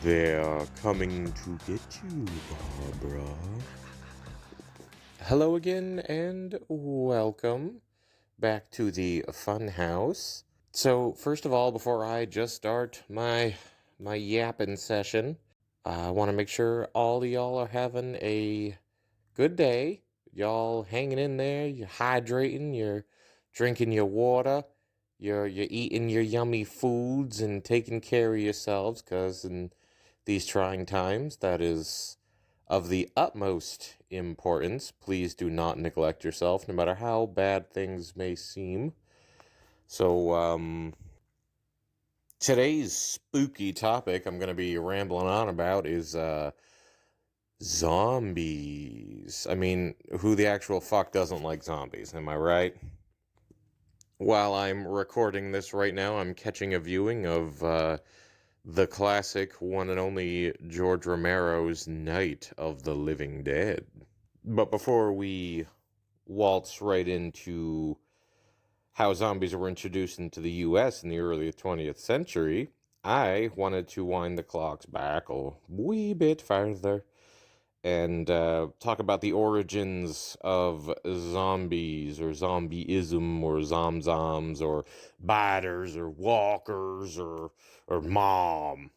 They're coming to get you, Barbara. Hello again, and welcome back to the fun house. So, first of all, before I just start my yapping session, I want to make sure all of y'all are having a good day. Y'all hanging in there, you're hydrating, you're drinking your water, you're eating your yummy foods and taking care of yourselves, because in these trying times, that is of the utmost importance. Please do not neglect yourself, no matter how bad things may seem. So, today's spooky topic I'm going to be rambling on about is, zombies. I mean, who the actual fuck doesn't like zombies, am I right? While I'm recording this right now, I'm catching a viewing of, the classic one and only George Romero's Night of the Living Dead. But before we waltz right into how zombies were introduced into the US in the early 20th century, I wanted to wind the clocks back a wee bit farther and talk about the origins of zombies or zombieism or zomzoms or biters or walkers or mom.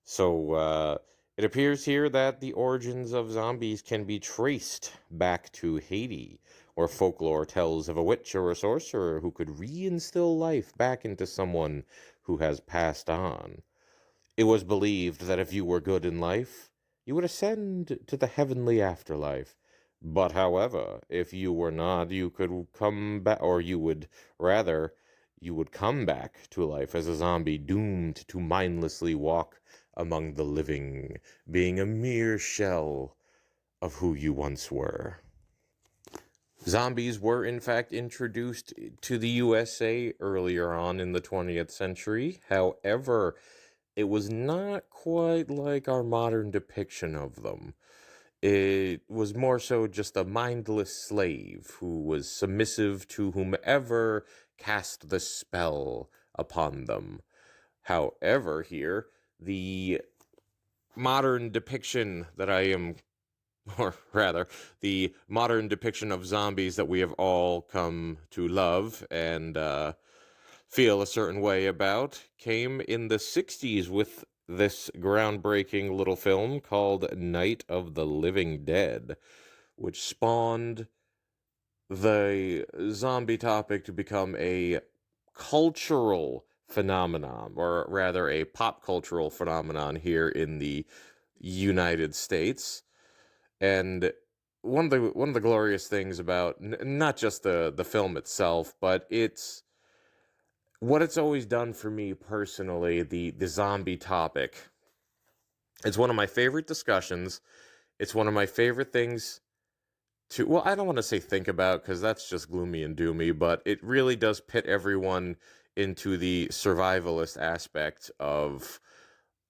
So it appears here that the origins of zombies can be traced back to Haiti, where folklore tells of a witch or a sorcerer who could reinstill life back into someone who has passed on. It was believed that if you were good in life, you would ascend to the heavenly afterlife. But however, if you were not, you could come back, or you would come back to life as a zombie doomed to mindlessly walk among the living, being a mere shell of who you once were. Zombies were in fact introduced to the USA earlier on in the 20th century. However, it was not quite like our modern depiction of them. It was more so just a mindless slave who was submissive to whomever cast the spell upon them. However, here, the modern depiction that I am, or rather, the modern depiction of zombies that we have all come to love and feel a certain way about came in the 60s with this groundbreaking little film called Night of the Living Dead, which spawned the zombie topic to become a cultural phenomenon, or rather a pop cultural phenomenon here in the United States. And one of the glorious things about not just the film itself, but it's what it's always done for me personally, the zombie topic. It's one of my favorite discussions. It's one of my favorite things to, well, I don't want to say think about, because that's just gloomy and doomy, but it really does pit everyone into the survivalist aspect of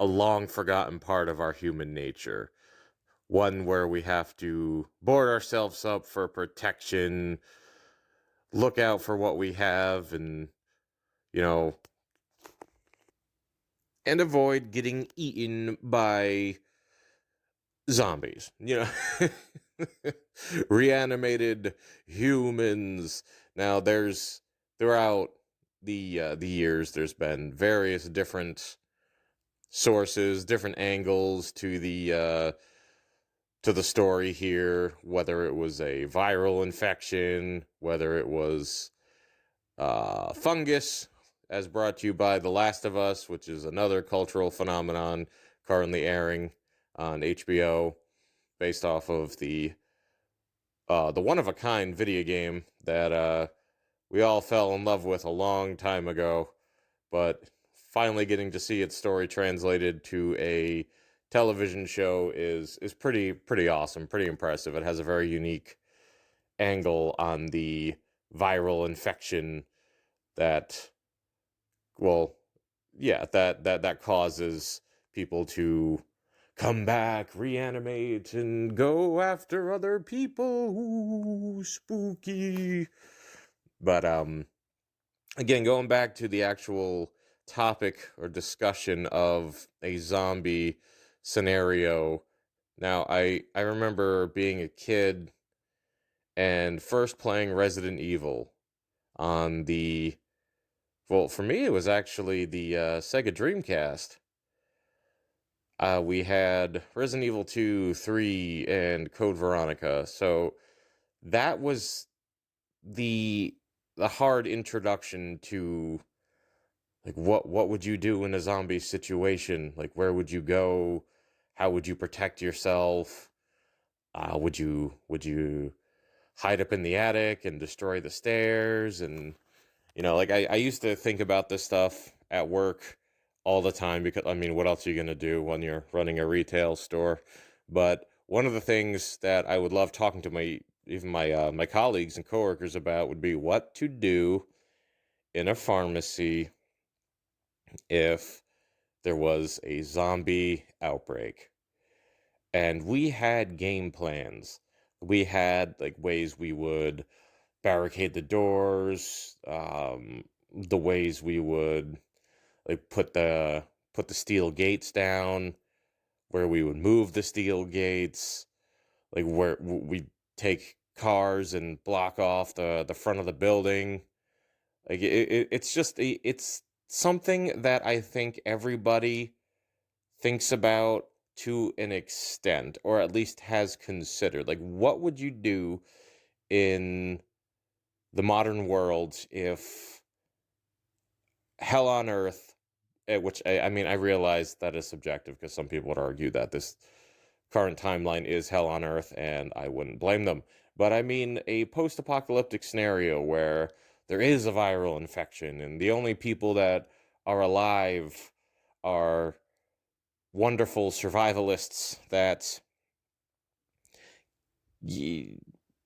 a long forgotten part of our human nature. One where we have to board ourselves up for protection, look out for what we have, and, you know, and avoid getting eaten by zombies. Reanimated humans. Now, there's throughout the years, there's been various different sources, different angles to the story here. Whether it was a viral infection, whether it was fungus, as brought to you by The Last of Us, which is another cultural phenomenon currently airing on HBO, based off of the one-of-a-kind video game that we all fell in love with a long time ago, but finally getting to see its story translated to a television show is pretty awesome, pretty impressive. It has a very unique angle on the viral infection that, well, yeah, that causes people to come back, reanimate, and go after other people. Ooh, spooky. But again, going back to the actual topic or discussion of a zombie scenario. Now, I remember being a kid and first playing Resident Evil on the, well, for me, it was actually the Sega Dreamcast. We had Resident Evil 2, 3, and Code Veronica. So that was the hard introduction to, like, what would you do in a zombie situation? Like, where would you go? How would you protect yourself? Would you hide up in the attic and destroy the stairs? And like I used to think about this stuff at work all the time, because I mean, what else are you gonna do when you're running a retail store? But one of the things that I would love talking to my colleagues and coworkers about would be what to do in a pharmacy if there was a zombie outbreak. And we had game plans. We had like ways we would barricade the doors, the ways we would like put the steel gates down, where we would move the steel gates, like where we take cars and block off the front of the building. Like it's something that I think everybody thinks about to an extent, or at least has considered. Like, what would you do in the modern world if hell on earth, which I mean, I realize that is subjective because some people would argue that this current timeline is hell on earth, and I wouldn't blame them. But I mean, a post-apocalyptic scenario where there is a viral infection and the only people that are alive are wonderful survivalists that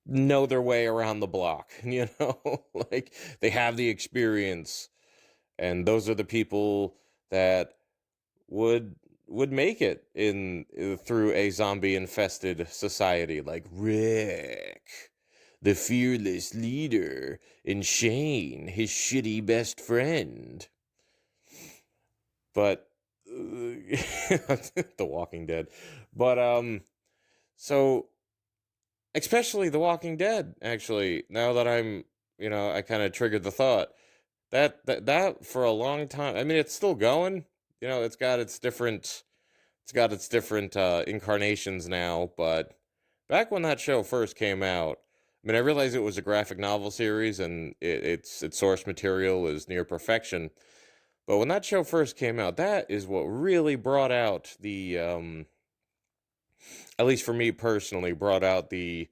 know their way around the block, like they have the experience, and those are the people that would make it in through a zombie infested society, like Rick, the fearless leader, and Shane, his shitty best friend. But The Walking Dead. But so especially The Walking Dead, actually, now that I kind of triggered the thought that for a long time, I mean, it's still going. It's got its different incarnations now, but back when that show first came out, I mean, I realized it was a graphic novel series and its source material is near perfection. But when that show first came out, that is what really brought out the, at least for me personally, brought out the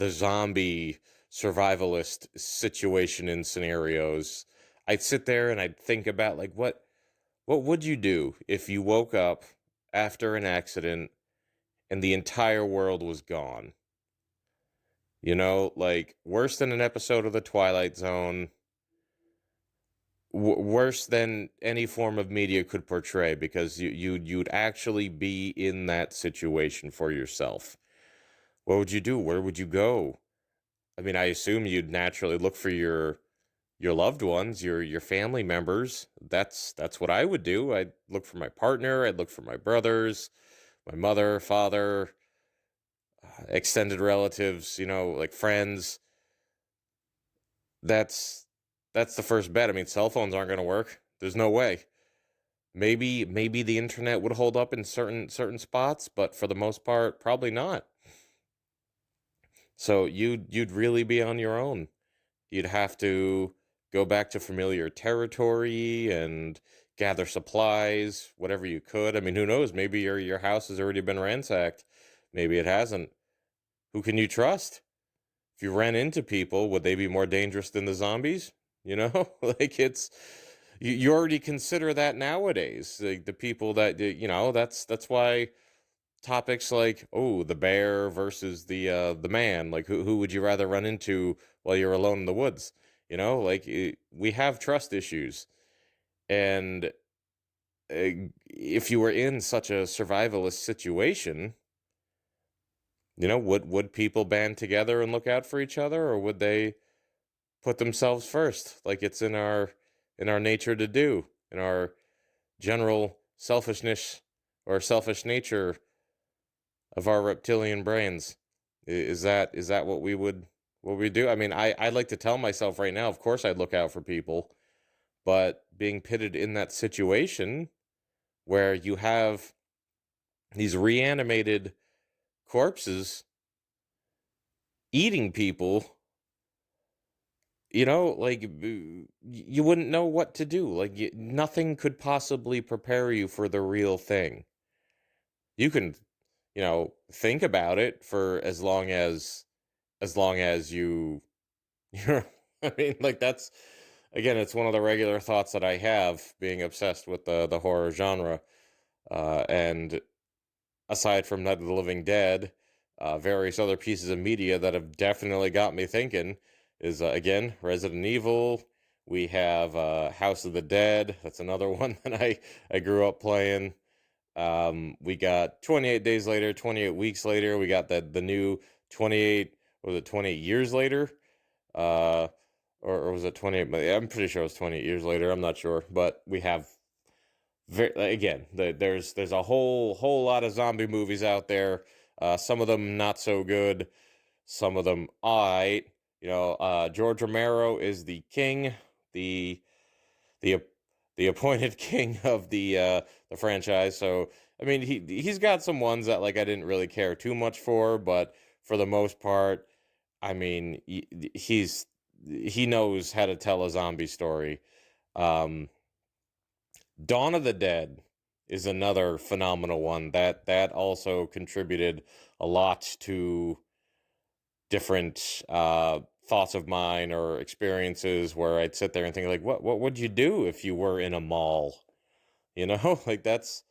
zombie survivalist situation in scenarios. I'd sit there and I'd think about, like, what would you do if you woke up after an accident and the entire world was gone? Like, worse than an episode of The Twilight Zone, worse than any form of media could portray, because you'd actually be in that situation for yourself. What would you do? Where would you go? I mean, I assume you'd naturally look for your loved ones, your family members. That's what I would do. I'd look for my partner. I'd look for my brothers, my mother, father, extended relatives. Like friends. That's the first bet. I mean, cell phones aren't going to work. There's no way. Maybe the internet would hold up in certain spots, but for the most part, probably not. So you'd really be on your own. You'd have to go back to familiar territory and gather supplies, whatever you could. I mean, who knows? Maybe your house has already been ransacked. Maybe it hasn't. Who can you trust? If you ran into people, would they be more dangerous than the zombies? Like, you already consider that nowadays. Like, the people that, that's why topics like, oh, the bear versus the man, like who would you rather run into while you're alone in the woods? Like, we have trust issues. And if you were in such a survivalist situation, would people band together and look out for each other, or would they put themselves first, like it's in our nature to do, in our general selfishness or selfish nature of our reptilian brains. Is that what we do? I mean, I like to tell myself right now, of course I'd look out for people, but being pitted in that situation where you have these reanimated corpses eating people, like you wouldn't know what to do. Like nothing could possibly prepare you for the real thing. You can, think about it for as long as you're I mean, like that's again, it's one of the regular thoughts that I have being obsessed with the horror genre. And aside from Night of the Living Dead, various other pieces of media that have definitely got me thinking is, again, Resident Evil. We have House of the Dead. That's another one that I grew up playing. We got 28 Days Later, 28 Weeks Later. We got the new 28, was it 28 Years Later? Or was it 28? I'm pretty sure it was 28 years later. I'm not sure. But we have, again, there's a whole lot of zombie movies out there. Some of them not so good. Some of them alright. George Romero is the king, the the appointed king of the franchise. So I mean, he's got some ones that like I didn't really care too much for, but for the most part, I mean, he knows how to tell a zombie story. Um, Dawn of the Dead is another phenomenal one that also contributed a lot to different thoughts of mine or experiences where I'd sit there and think like, what would you do if you were in a mall? Like that's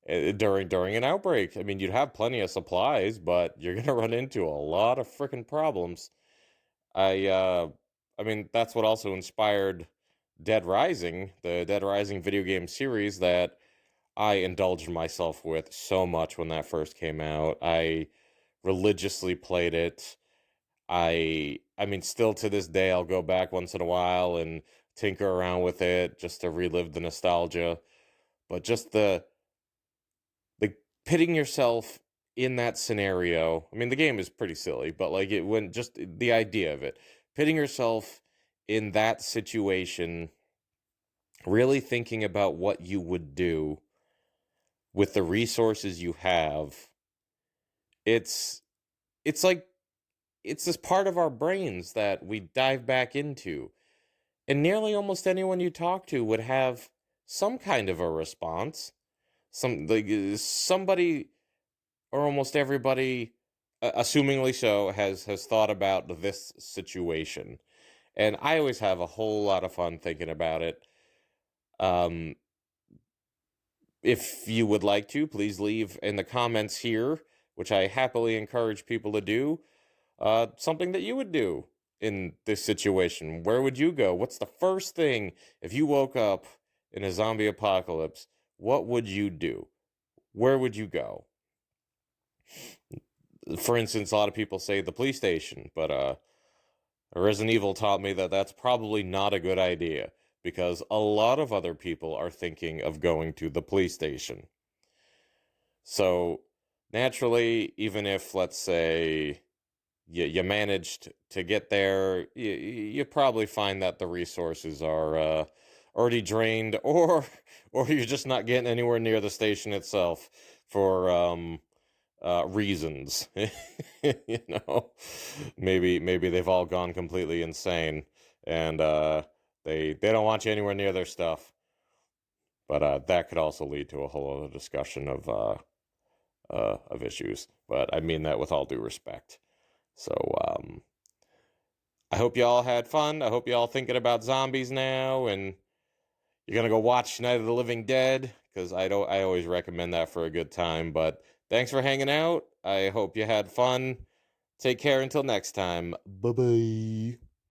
during an outbreak. I mean, you'd have plenty of supplies, but you're gonna run into a lot of freaking problems. I mean, that's what also inspired Dead Rising, the Dead Rising video game series that I indulged myself with so much when that first came out. I religiously played it. I mean, still to this day, I'll go back once in a while and tinker around with it just to relive the nostalgia. But just the like pitting yourself in that scenario. I mean, the game is pretty silly, but like it when just the idea of it, pitting yourself in that situation, really thinking about what you would do with the resources you have. It's like it's this part of our brains that we dive back into. And nearly almost anyone you talk to would have some kind of a response. Somebody or almost everybody, assumingly so, has thought about this situation. And I always have a whole lot of fun thinking about it. Um, if you would like to, please leave in the comments here, which I happily encourage people to do, something that you would do in this situation. Where would you go? What's the first thing if you woke up in a zombie apocalypse? What would you do? Where would you go? For instance, a lot of people say the police station, but Resident Evil taught me that that's probably not a good idea because a lot of other people are thinking of going to the police station. So naturally, even if, let's say, you managed to get there, you probably find that the resources are already drained, or you're just not getting anywhere near the station itself for reasons. Maybe they've all gone completely insane, and they don't want you anywhere near their stuff. But that could also lead to a whole other discussion of issues. But I mean that with all due respect. So, I hope y'all had fun. I hope y'all thinking about zombies now, and you're gonna go watch Night of the Living Dead, because I always recommend that for a good time. But thanks for hanging out. I hope you had fun. Take care until next time. Bye-bye.